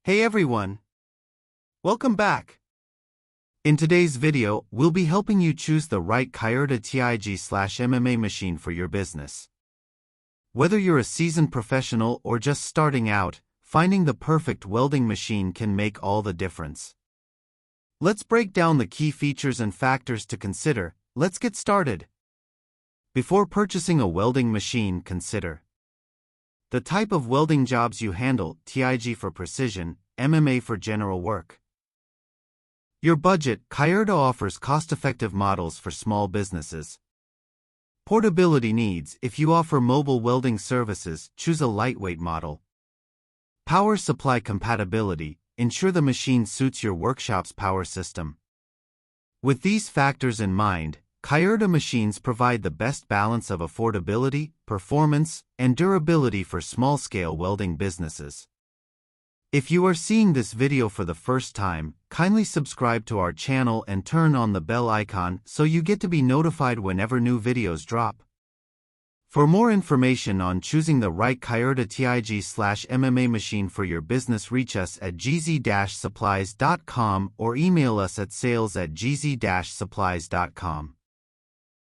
Hey everyone! Welcome back! In today's video, we'll be helping you choose the right Kaierda TIG/MMA machine for your business. Whether you're a seasoned professional or just starting out, finding the perfect welding machine can make all the difference. Let's break down the key features and factors to consider. Let's get started. Before purchasing a welding machine, consider the type of welding jobs you handle: TIG for precision, MMA for general work. Your budget: Kaierda offers cost-effective models for small businesses. Portability needs: if you offer mobile welding services, choose a lightweight model. Power supply compatibility: ensure the machine suits your workshop's power system. With these factors in mind, Kaierda machines provide the best balance of affordability, performance, and durability for small-scale welding businesses. If you are seeing this video for the first time, kindly subscribe to our channel and turn on the bell icon so you get to be notified whenever new videos drop. For more information on choosing the right Kaierda TIG/MMA machine for your business, reach us at gz-supplies.com or email us at sales@gz-supplies.com.